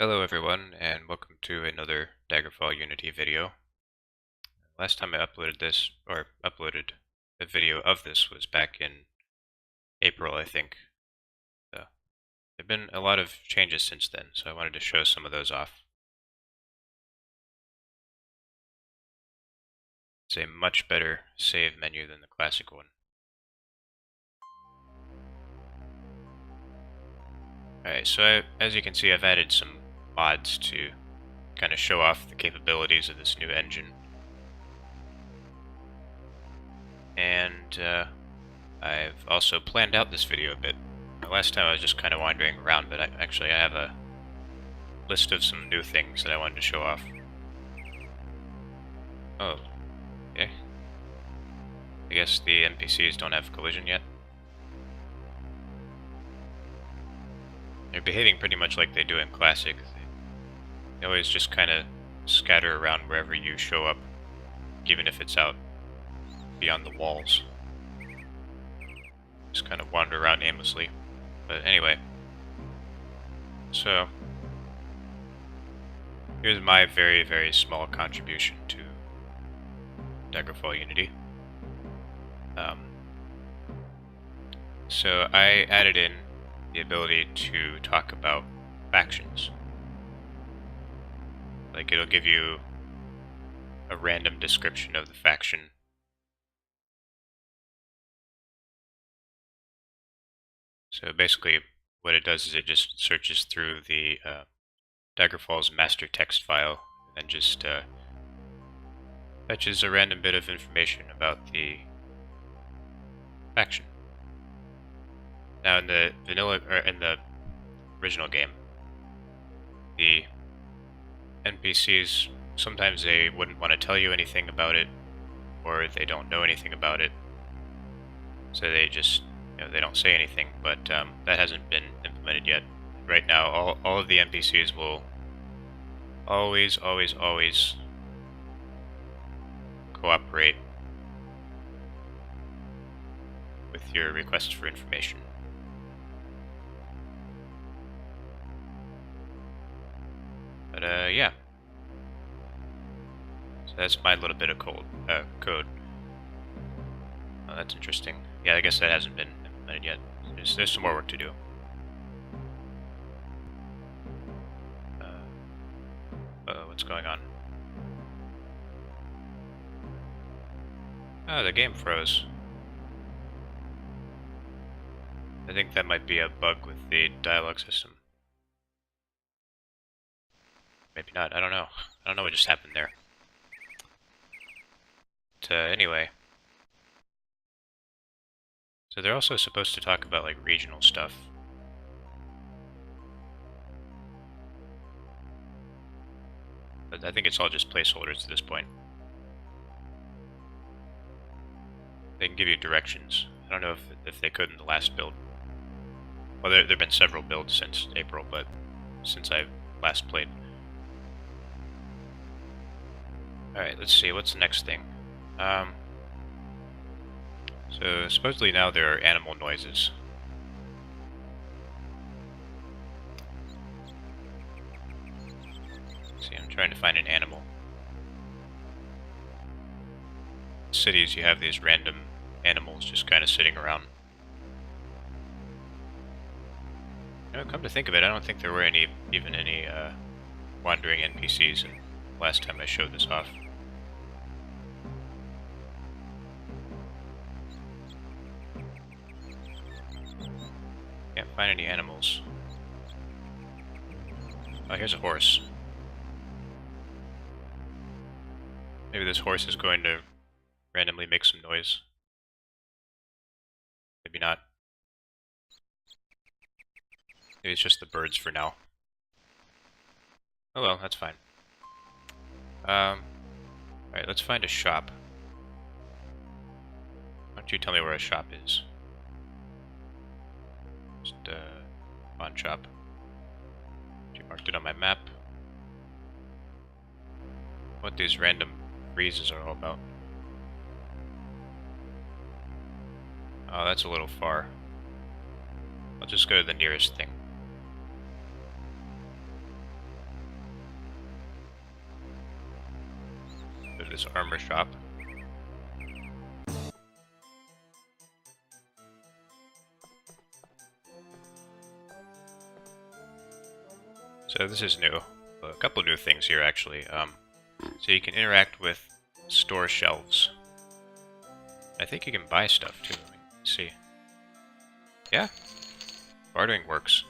Hello everyone, and welcome to another Daggerfall Unity video. Last time I uploaded a video of this was back in April, I think. There have been a lot of changes since then, so I wanted to show some of those off. It's a much better save menu than the classic one. Alright, so as you can see, I've added some mods to kind of show off the capabilities of this new engine. And I've also planned out this video a bit. Last time I was just kind of wandering around, but I have a list of some new things that I wanted to show off. Oh, okay. I guess the NPCs don't have collision yet. They're behaving pretty much like they do in Classic. They always just kind of scatter around wherever you show up, even if it's out beyond the walls. Just kind of wander around aimlessly. But anyway, so here's my very, very small contribution to Daggerfall Unity. So I added in the ability to talk about factions. Like, it'll give you a random description of the faction. So basically, what it does is it just searches through the Daggerfall's master text file and just fetches a random bit of information about the faction. Now, in the original game, the NPCs, sometimes they wouldn't want to tell you anything about it, or they don't know anything about it, so they just, they don't say anything, but that hasn't been implemented yet. Right now, all of the NPCs will always cooperate with your requests for information. But yeah. So that's my little bit of code. Oh, that's interesting. Yeah, I guess that hasn't been implemented yet. There's some more work to do. What's going on? Oh, the game froze. I think that might be a bug with the dialogue system. Maybe not, I don't know. I don't know what just happened there. But anyway. So they're also supposed to talk about, like, regional stuff. But I think it's all just placeholders at this point. They can give you directions. I don't know if they could in the last build. Well, there have been several builds since April, but since I last played. Alright, let's see, what's the next thing? So supposedly now there are animal noises. Let's see, I'm trying to find an animal. In cities, you have these random animals just kind of sitting around. Come to think of it, I don't think there were even any wandering NPCs last time I showed this off. Can't find any animals. Oh, here's a horse. Maybe this horse is going to randomly make some noise. Maybe not. Maybe it's just the birds for now. Oh well, that's fine. Alright, let's find a shop. Why don't you tell me where a shop is? Just, pawn shop. You marked it on my map. What these random freezes are all about. Oh, that's a little far. I'll just go to the nearest thing. this armor shop. So this is new. A couple new things here, actually. So you can interact with store shelves. I think you can buy stuff too. Let's see. Yeah, bartering works.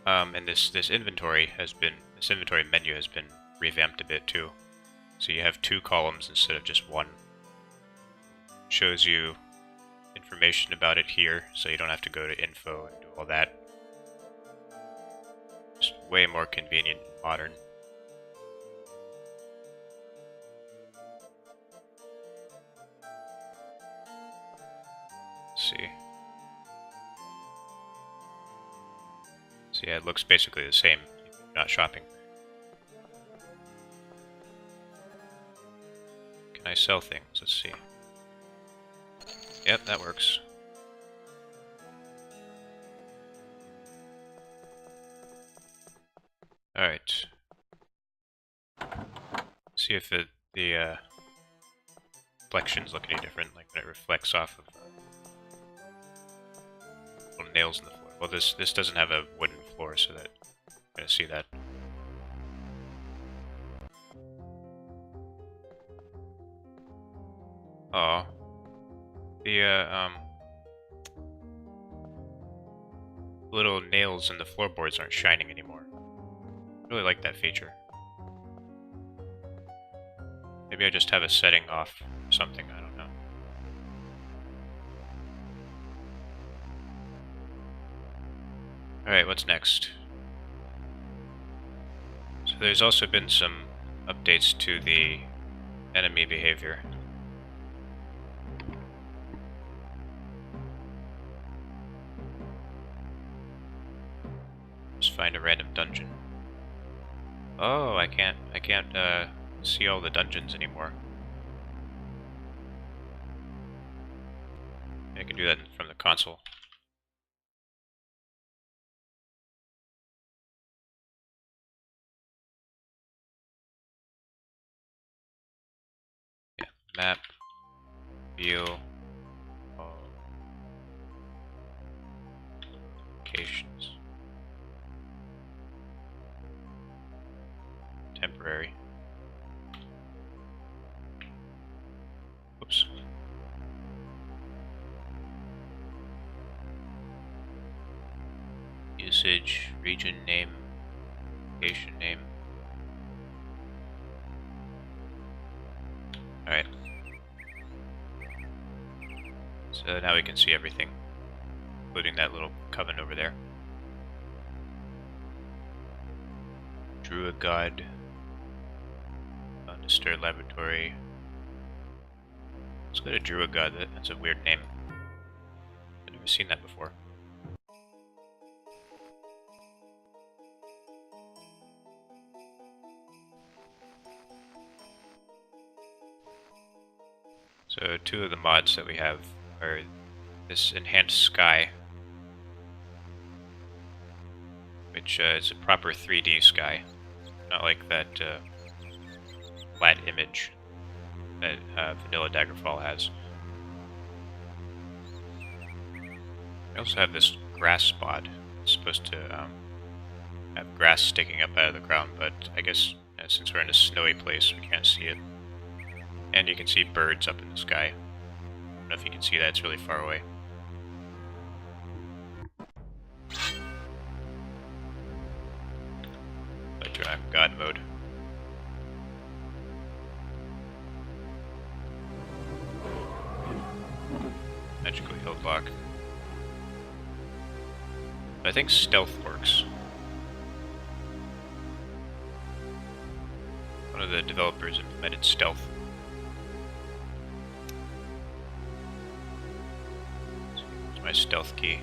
And this inventory menu has been revamped a bit too. So you have 2 columns instead of just 1. Shows you information about it here, so you don't have to go to info and do all that. It's way more convenient and modern. Let's see. So yeah, it looks basically the same, not shopping. Can I sell things? Let's see. Yep, that works. Alright. See if the reflections look any different, like when it reflects off of little nails in the floor. Well, this doesn't have a wooden floor, so that I'm gonna see that. Oh, the little nails in the floorboards aren't shining anymore. I really like that feature. Maybe I just have a setting off or something, I don't know. Alright, what's next? So there's also been some updates to the enemy behavior. Just find a random dungeon. Oh, I can't see all the dungeons anymore. I can do that from the console. Yeah, map, view, locations, temporary. Oops. Usage, region name, location name. Alright. So now we can see everything, including that little coven over there. Druid God. Undisturbed Laboratory. Let's go to Druid God. That's a weird name. I've never seen that before. So 2 of the mods that we have are this enhanced sky, which is a proper 3D sky, not like that flat image that vanilla Daggerfall has. We also have this grass spot. It's supposed to have grass sticking up out of the ground, but I guess since we're in a snowy place, we can't see it. And you can see birds up in the sky. I don't know if you can see that, it's really far away. But turn on God mode. Magical heal block. I think stealth works. One of the developers implemented stealth. My stealth key.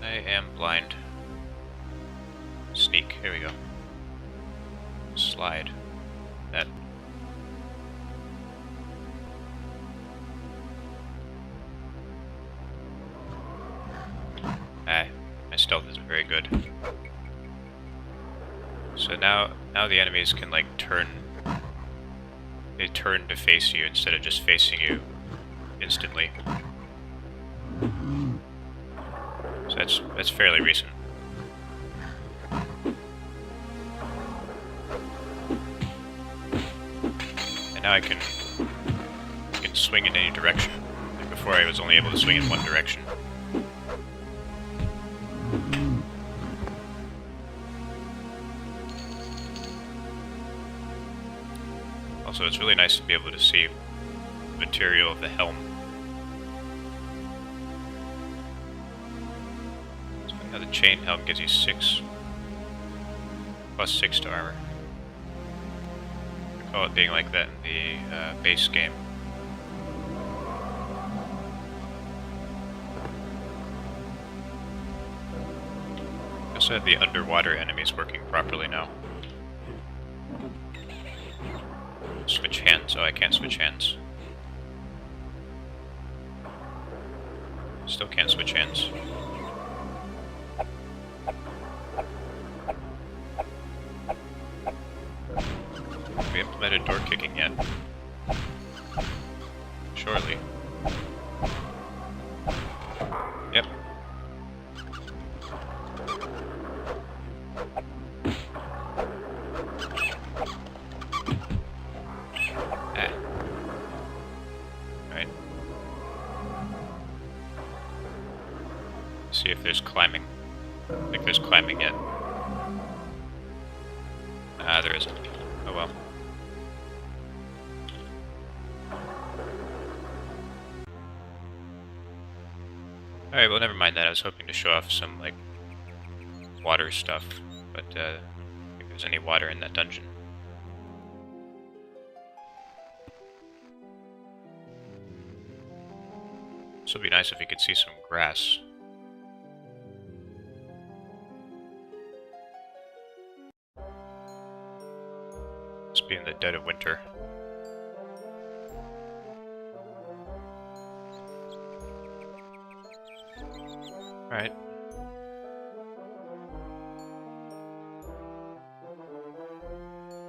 I am blind. Sneak, here we go. Slide. That. now the enemies can like turn. They turn to face you instead of just facing you instantly. So that's fairly recent. And now I can swing in any direction. Like before I was only able to swing in one direction. Also, it's really nice to be able to see the material of the helm. So now the chain helm gives you 6 plus 6 to armor. I recall it being like that in the base game. I also have the underwater enemies working properly now. Switch hands. Oh, I can't switch hands. Still can't switch hands. We implemented door kicking yet? Surely. Yep. See if there's climbing. I don't think there's climbing yet. Ah, there isn't. Oh well. Alright, well never mind that. I was hoping to show off some, like, water stuff, but I don't think there's any water in that dungeon. This would be nice if you could see some grass. Must be in the dead of winter. Alright. I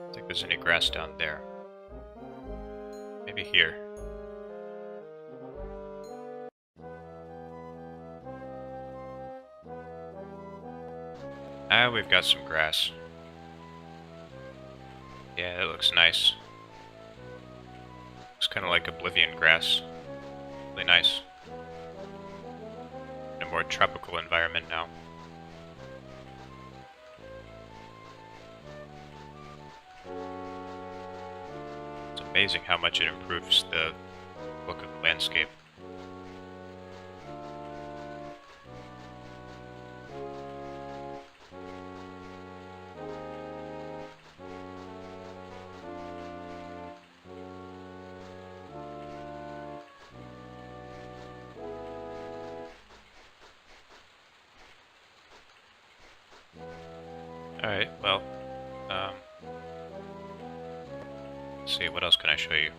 don't think there's any grass down there. Maybe here. Ah, we've got some grass. Yeah, that looks nice. Looks kind of like Oblivion grass. Really nice. In a more tropical environment now. It's amazing how much it improves the look of the landscape. Alright, well, let's see, what else can I show you?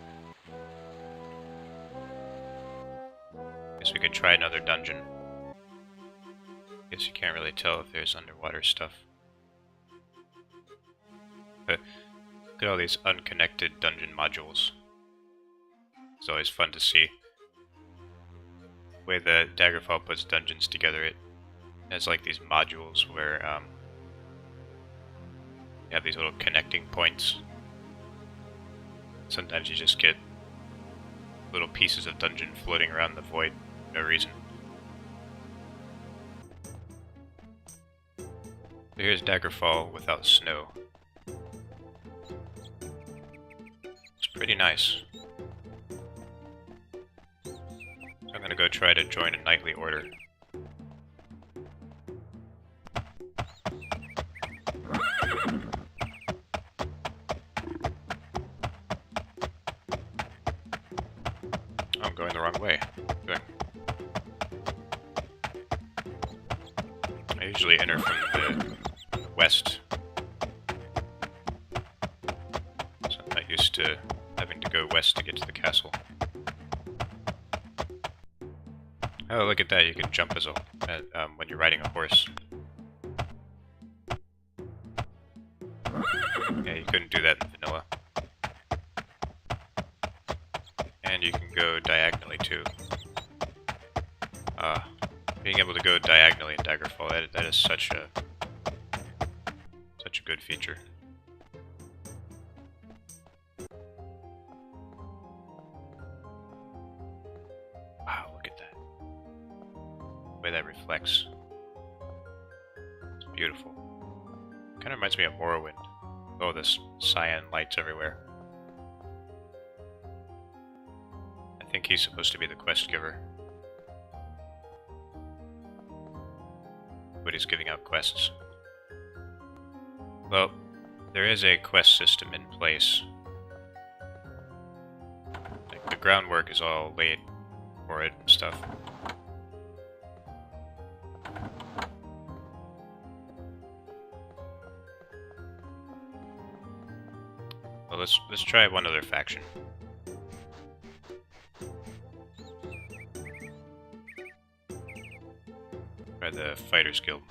Guess we could try another dungeon. Guess you can't really tell if there's underwater stuff. But look at all these unconnected dungeon modules. It's always fun to see. The way the Daggerfall puts dungeons together, it has like these modules where, you have these little connecting points. Sometimes you just get little pieces of dungeon floating around the void for no reason. So here's Daggerfall without snow. It's pretty nice. So I'm gonna go try to join a knightly order. I'm going the wrong way. Okay. I usually enter from the west. So I'm not used to having to go west to get to the castle. Oh, look at that, you can jump as when you're riding a horse. Yeah, you couldn't do that in vanilla. And you can go diagonally too. Being able to go diagonally in Daggerfall, that is such a good feature. Wow, look at that. The way that reflects. It's beautiful. Kind of reminds me of Morrowind. Oh, this cyan lights everywhere. I think he's supposed to be the quest giver. But he's giving out quests. Well, there is a quest system in place. Like, the groundwork is all laid for it and stuff. Well, let's try one other faction. Try the Fighters Guild.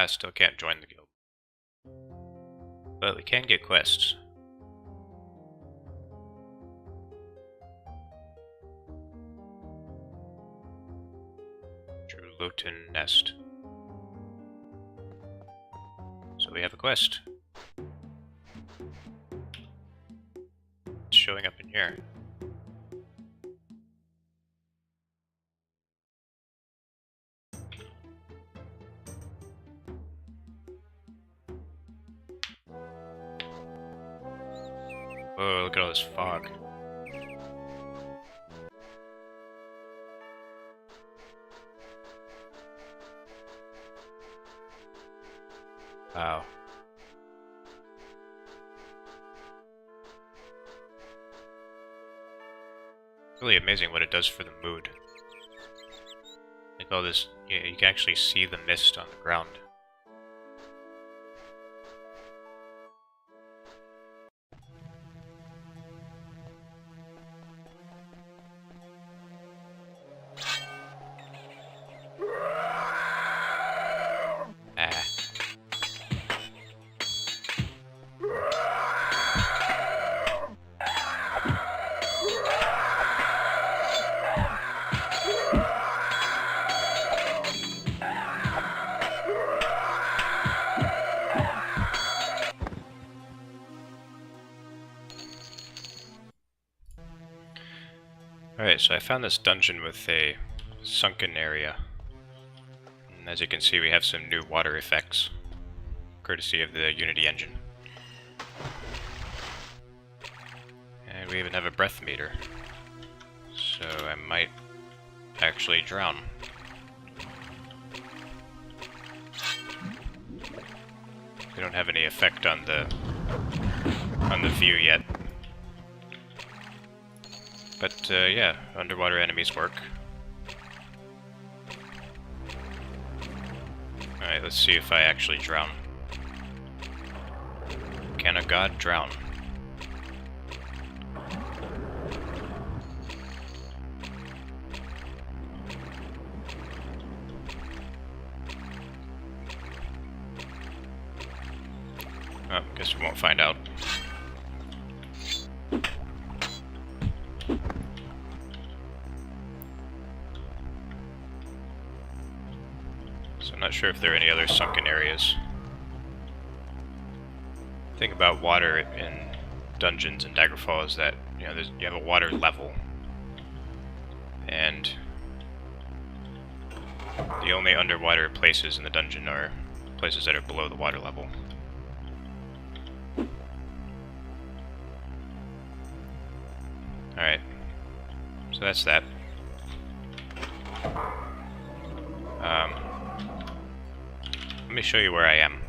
Still can't join the guild. But we can get quests. Lowton Nest. So we have a quest. It's showing up in here. Oh, look at all this fog. Wow. Really amazing what it does for the mood. Like all this, yeah, you can actually see the mist on the ground. Alright, so I found this dungeon with a sunken area. And as you can see, we have some new water effects, courtesy of the Unity engine. And we even have a breath meter. So I might actually drown. We don't have any effect on the view yet. But, yeah, underwater enemies work. Alright, let's see if I actually drown. Can a god drown? Oh, guess we won't find out. Not sure if there are any other sunken areas. The thing about water in dungeons in Daggerfall is that, you know, you have a water level, and the only underwater places in the dungeon are places that are below the water level. Alright, so that's that. Let me show you where I am.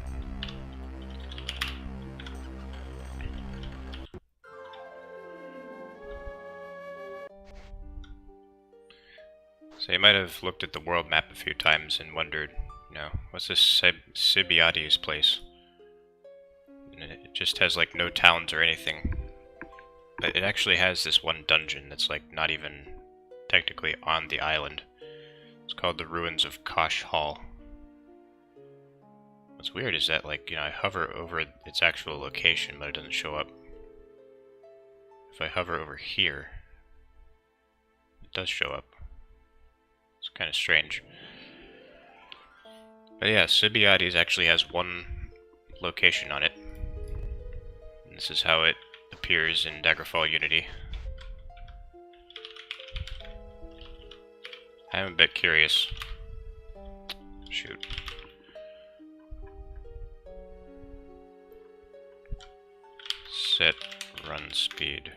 So you might have looked at the world map a few times and wondered, you know, what's this Sibiades place? And it just has like no towns or anything. But it actually has this one dungeon that's like not even technically on the island. It's called the Ruins of Cosh Hall. What's weird is that, like, you know, I hover over its actual location, but it doesn't show up. If I hover over here, it does show up. It's kind of strange. But yeah, Sibiades actually has one location on it. And this is how it appears in Daggerfall Unity. I'm a bit curious. Shoot. Set run speed.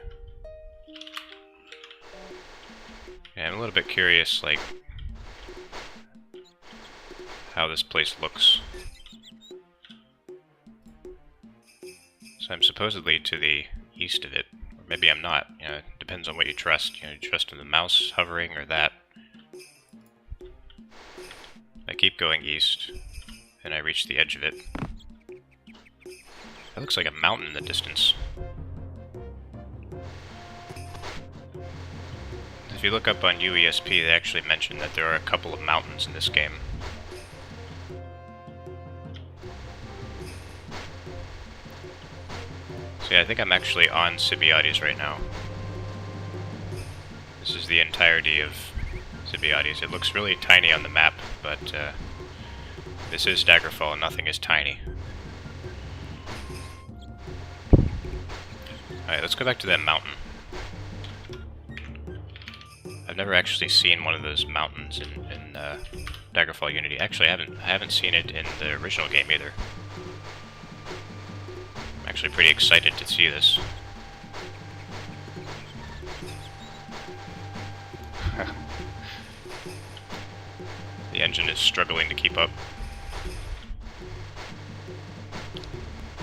Yeah, I'm a little bit curious, like, how this place looks. So I'm supposedly to the east of it, or maybe I'm not. You know, it depends on what you trust. You know, you trust in the mouse hovering or that. I keep going east, and I reach the edge of it. That looks like a mountain in the distance. If you look up on UESP, they actually mention that there are a couple of mountains in this game. So yeah, I think I'm actually on Sibiades right now. This is the entirety of Sibiades. It looks really tiny on the map, but this is Daggerfall and nothing is tiny. Alright, let's go back to that mountain. I've never actually seen one of those mountains in Daggerfall Unity. Actually, I haven't seen it in the original game either. I'm actually pretty excited to see this. The engine is struggling to keep up.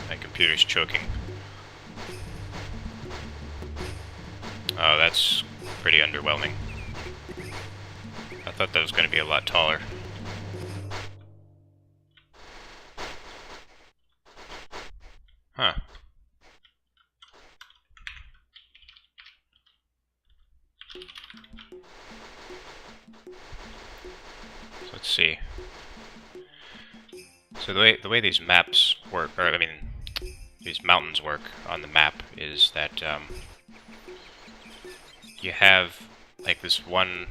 My computer's choking. Oh, that's pretty underwhelming. I thought that was going to be a lot taller. Huh. So let's see. So the way these maps work, or I mean, these mountains work on the map is that you have like this one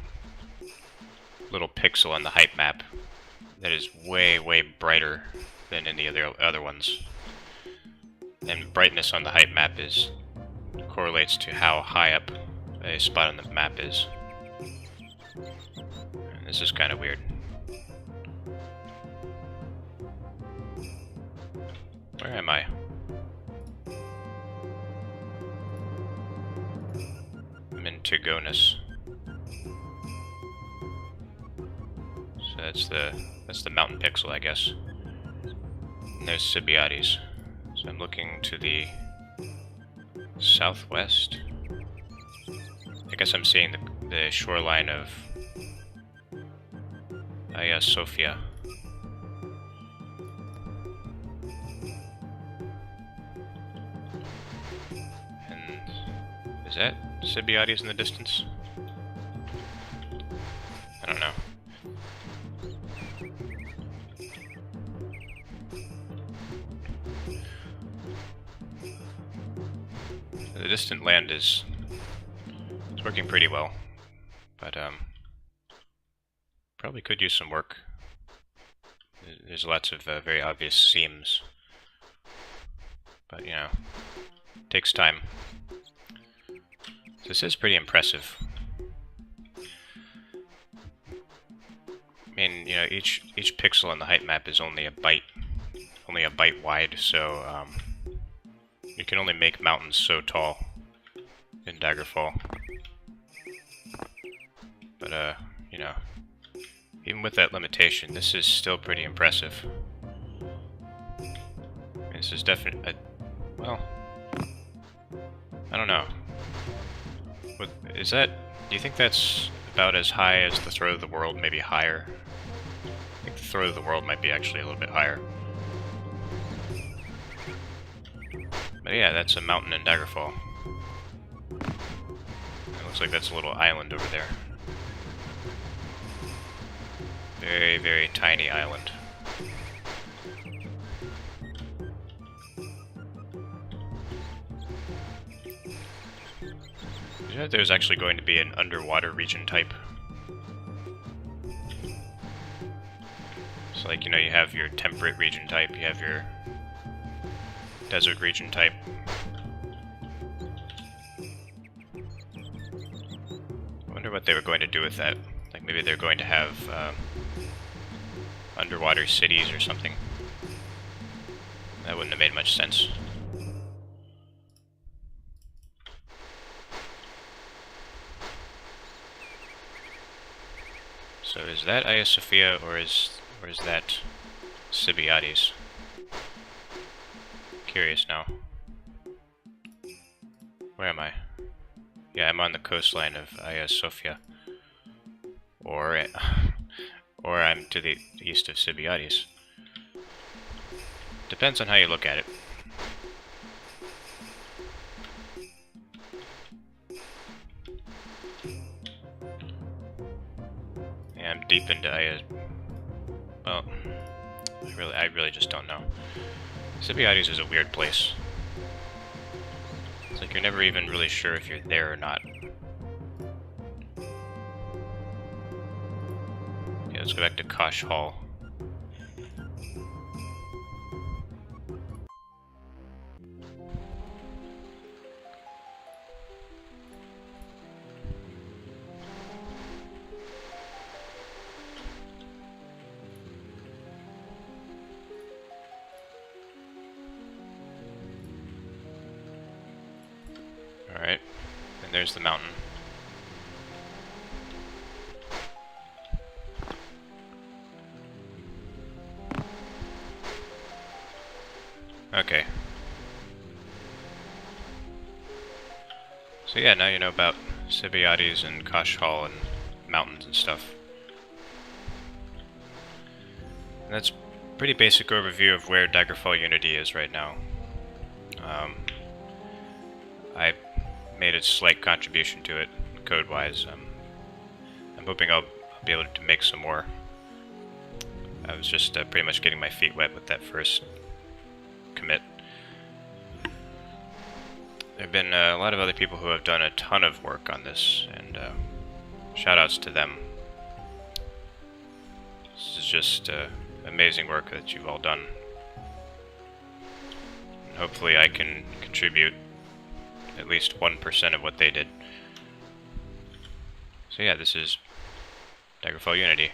little pixel on the height map that is way, way brighter than any of the other ones. And brightness on the height map correlates to how high up a spot on the map is. And this is kind of weird. Where am I? I'm in Tigonus. So that's the mountain pixel, I guess. And there's Sibiades. So I'm looking to the southwest. I guess I'm seeing the shoreline of Hagia Sophia. And is that Sibiades in the distance? I don't know. The distant land is working pretty well, but probably could use some work. There's lots of very obvious seams, but you know, it takes time. So this is pretty impressive. I mean, you know, each pixel on the height map is only a byte wide, so you can only make mountains so tall in Daggerfall. But you know, Even with that limitation, this is still pretty impressive. This is definitely... well... I don't know. What, is that... do you think that's about as high as the Throat of the World, maybe higher? I think the Throat of the World might be actually a little bit higher. But yeah, that's a mountain in Daggerfall. It looks like that's a little island over there. Very, very tiny island. Did you know there's actually going to be an underwater region type? So like, you know, you have your temperate region type, you have your desert region type. I wonder what they were going to do with that. Like maybe they're going to have underwater cities or something. That wouldn't have made much sense. So is that Hagia Sophia or is that Sibiades? Curious now. Where am I? Yeah, I'm on the coastline of Hagia Sophia. Or I'm to the east of Sibiades. Depends on how you look at it. Yeah, I'm deep into Hagia. Well, I really just don't know. Sibiades is a weird place. It's like you're never even really sure if you're there or not. Okay, let's go back to Cosh Hall. Alright, and there's the mountain. Okay. So yeah, now you know about Sibiades and Cosh Hall and mountains and stuff. And that's a pretty basic overview of where Daggerfall Unity is right now. I made a slight contribution to it, code-wise. I'm hoping I'll be able to make some more. I was just pretty much getting my feet wet with that first commit. There have been a lot of other people who have done a ton of work on this, and shout-outs to them. This is just amazing work that you've all done. And hopefully I can contribute at least 1% of what they did. So yeah, this is Daggerfall Unity.